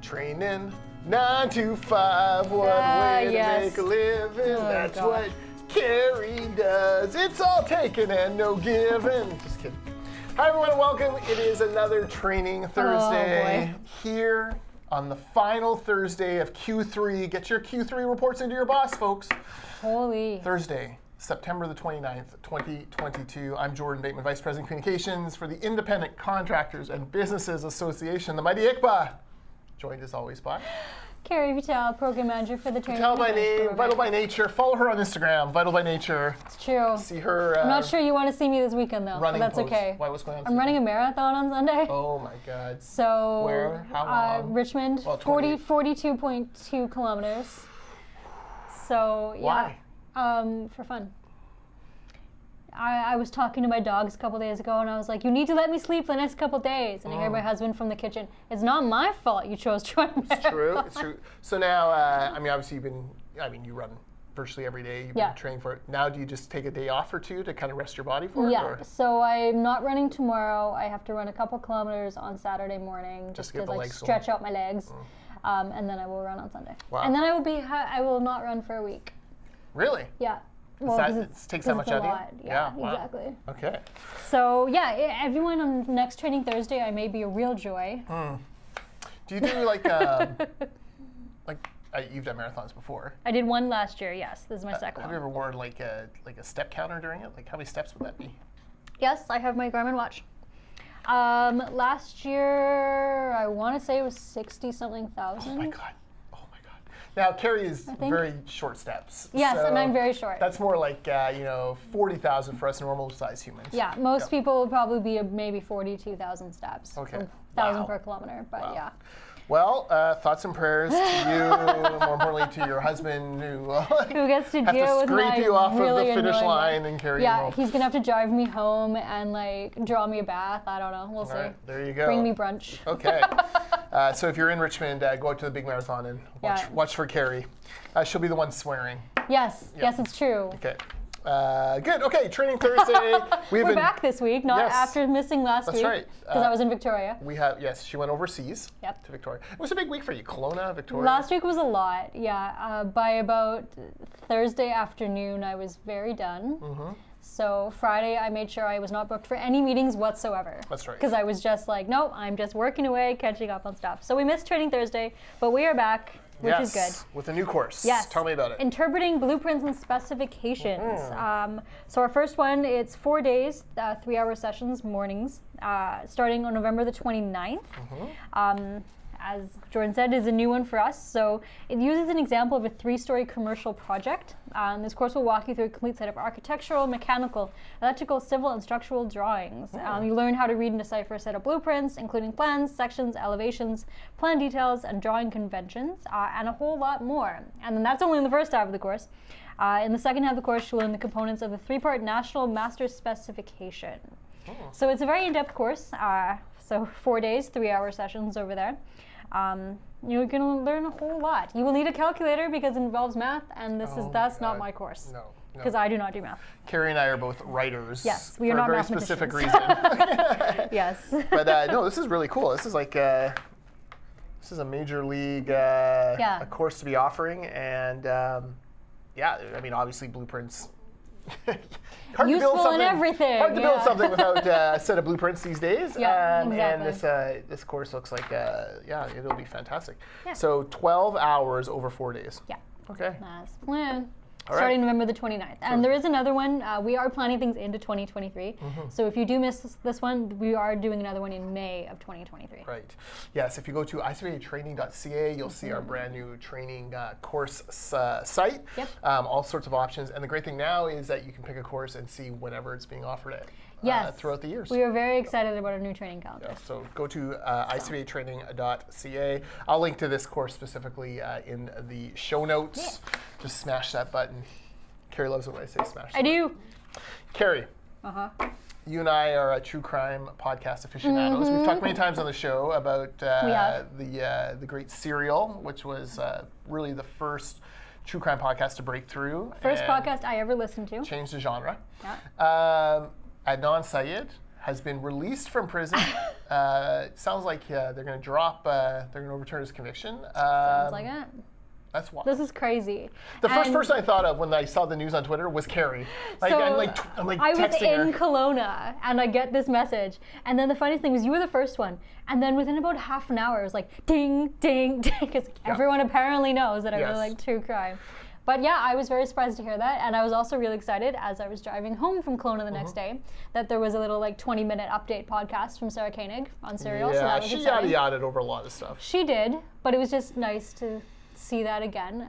Training 9 to 5, what way yes. to make a living. Oh, That's God. what Kerry does. It's all taken and no given. Just kidding. Hi everyone, welcome. It is another Training Thursday here on the final Thursday of Q3. Get your Q3 reports into your boss, folks. Holy. Thursday, September the 29th, 2022. I'm Jordan Bateman, Vice President Communications for the Independent Contractors and Businesses Association, the mighty ICBA. Joined as always by Kerry Vital, Program Manager for the Training Vital by name, Program. Vital by Nature. Follow her on Instagram, Vital by Nature. It's true. See her I'm not sure you want to see me this weekend though, but running that's posts. okay. Why, what's going on? I'm running a marathon on Sunday. Oh my God. So Where? How long? Richmond, Well, 42.2 kilometers. So yeah. Why? For fun. I was talking to my dogs a couple days ago and I was like, you need to let me sleep the next couple days. And I hear my husband from the kitchen, it's not my fault you chose to run a marathon. It's true, it's true. So now, obviously you run virtually every day. You've been training for it. Now do you just take a day off or two to kind of rest your body for it? Yeah, Or? so I'm not running tomorrow. I have to run a couple kilometers on Saturday morning just to get to the like legs stretch out my legs. And then I will run on Sunday. Wow. And then I will not run for a week. Really? Yeah. Well, It takes that much out of you? Yeah, wow. exactly. Okay. So yeah, everyone on next Training Thursday, I may be a real joy. Do you do you've done marathons before? I did one last year. Yes, this is my second Have one. you ever worn like a step counter during it? Like how many steps would that be? Yes, I have my Garmin watch. Last year, I want to say it was 60-something thousand. Oh my God. Now, Kerry is very short steps. Yes, so and I'm very short. That's more like 40,000 for us normal-sized humans. Yeah, most people would probably be maybe 42,000 steps. Okay. So 1,000 Wow. per kilometer, but yeah. Well, thoughts and prayers to you, more importantly to your husband Who gets to have deal to with my scrape you off really of the finish annoying line one. and carry you Yeah, home. he's gonna have to drive me home and like draw me a bath. I don't know. We'll see. All right, there you go. Bring me brunch. Okay. So if you're in Richmond, go out to the big marathon and watch for Kerry. She'll be the one swearing. Yes, yes, it's true. Okay. Good. Okay, Training Thursday. We're back this week, not Yes. after missing last week. That's right. Because I was in Victoria. She went overseas to Victoria. It was a big week for you. Kelowna, Victoria. Last week was a lot, yeah. By about Thursday afternoon, I was very done. So Friday, I made sure I was not booked for any meetings whatsoever. That's right. Because I was just like, nope, I'm just working away, catching up on stuff. So we missed Training Thursday, but we are back, which is good. With a new course. Yes. Tell me about it. Interpreting blueprints and specifications. So our first one, it's 4 days, 3-hour sessions, mornings, starting on November the 29th. As Jordan said, is a new one for us. So it uses an example of a 3-story commercial project. This course will walk you through a complete set of architectural, mechanical, electrical, civil, and structural drawings. You learn how to read and decipher a set of blueprints, including plans, sections, elevations, plan details, and drawing conventions, and a whole lot more. And then that's only in the first half of the course. In the second half of the course, you'll learn the components of the 3-part National Master Specification. So it's a very in-depth course. So 4 days, 3-hour sessions over there. You're going to learn a whole lot. You will need a calculator because it involves math, and that's not my course. No. Because I do not do math. Kerry and I are both writers. Yes, we are for not a very specific reason. Yes. But no, this is really cool. This is like this is a major league a course to be offering, and obviously blueprints. Hard Useful to build in everything. Hard to build something without a set of blueprints these days. Yeah, exactly. And this course looks like it'll be fantastic. Yeah. So 12 hours over 4 days. Yeah. Okay. That's the plan. All Starting right. November the 29th. And there is another one. We are planning things into 2023. So if you do miss this one, we are doing another one in May of 2023. Right. Yes, if you go to ICBA Training.ca, you'll see our brand new training course site. Yep. All sorts of options. And the great thing now is that you can pick a course and see whenever it's being offered throughout the years. We are very excited about our new training calendar. Yeah, so go to icbatraining.ca. I'll link to this course specifically in the show notes. Yeah. Just smash that button. Kerry loves it when I say smash. I do. Kerry. You and I are true crime podcast aficionados. We've talked many times on the show about the great Serial, which was really the first true crime podcast to break through. First podcast I ever listened to. Changed the genre. Yeah. Adnan Syed has been released from prison. Sounds like they're going to overturn his conviction. Sounds like it. That's wild. This is crazy. The first person I thought of when I saw the news on Twitter was Kerry. Like, so I'm I was texting in her. Kelowna and I get this message. And then the funniest thing was you were the first one. And then within about half an hour, it was like ding, ding, ding. Because everyone apparently knows that I really like true crime. But yeah, I was very surprised to hear that. And I was also really excited as I was driving home from Kelowna the next day that there was a little 20-minute update podcast from Sarah Koenig on Serial. Yeah, so that was she exciting. yada-yada'd over a lot of stuff. She did, but it was just nice to see that again.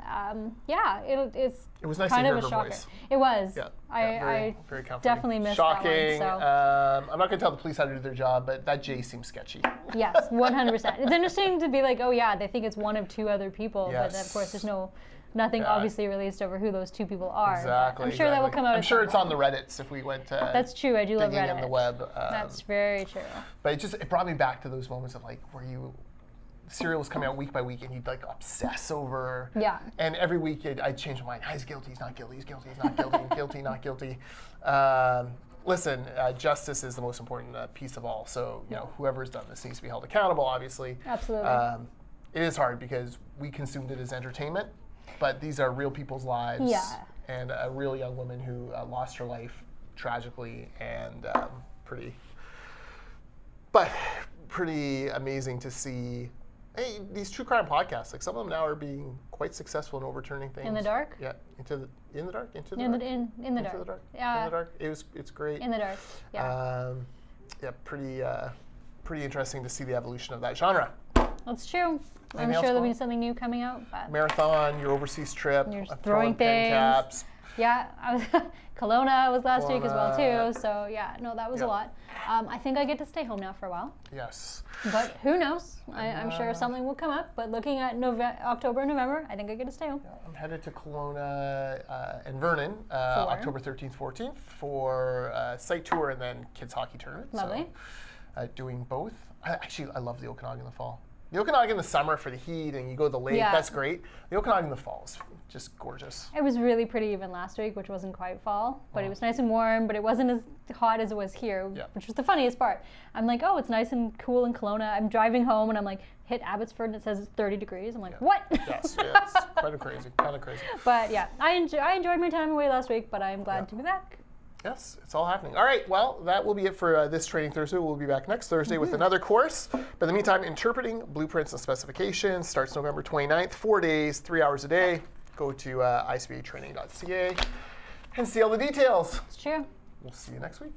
It was nice kind to of hear a her shocker. voice. It was. Yeah, I very comforting. definitely missed Shocking. that one. I'm not going to tell the police how to do their job, but that J seems sketchy. Yes, 100%. It's interesting to be like, oh yeah, they think it's one of two other people, but then of course there's nothing obviously released over who those two people are. Exactly. I'm sure that will come out. I'm sure it's on the Reddits if we went to. That's true. I do love digging Reddit. in the web. That's very true. But it brought me back to those moments of where Serial was coming out week by week, and you'd obsess over. Yeah. And every week I'd change my mind. He's guilty. He's not guilty. He's guilty. He's not guilty. Guilty. Not guilty. Listen, justice is the most important piece of all. So whoever's done this needs to be held accountable. Obviously. Absolutely. It is hard because we consumed it as entertainment, but these are real people's lives. Yeah. And a real young woman who lost her life tragically, and pretty amazing to see. Hey, these true crime podcasts, some of them now are being quite successful in overturning things. In the dark? Yeah, in the dark. In the dark. Yeah. In the dark. It's great. In the dark. Yeah. Pretty interesting to see the evolution of that genre. That's true. I'm sure there'll be something new coming out. But Marathon, your overseas trip, you're throwing things. Caps. Yeah, Kelowna was last week as well too. So yeah, no, that was a lot. I think I get to stay home now for a while. Yes. But who knows? I'm sure something will come up. But looking at October and November, I think I get to stay home. Yeah, I'm headed to Kelowna and Vernon, October 13th, 14th for a site tour and then kids hockey tournament. Lovely. So, doing both. I love the Okanagan in the fall. The Okanagan in the summer for the heat and you go to the lake, that's great. The Okanagan in the fall is just gorgeous. It was really pretty even last week, which wasn't quite fall, but it was nice and warm, but it wasn't as hot as it was here, which was the funniest part. I'm like, oh, it's nice and cool in Kelowna. I'm driving home and I'm like, hit Abbotsford and it says it's 30 degrees. I'm like, what? Yes, it's kind of crazy. But yeah, I enjoyed my time away last week, but I'm glad to be back. Yes, it's all happening. All right, well, that will be it for this Training Thursday. We'll be back next Thursday with another course. But in the meantime, Interpreting Blueprints and Specifications starts November 29th, 4 days, 3 hours a day. Go to icbatraining.ca and see all the details. It's true. We'll see you next week.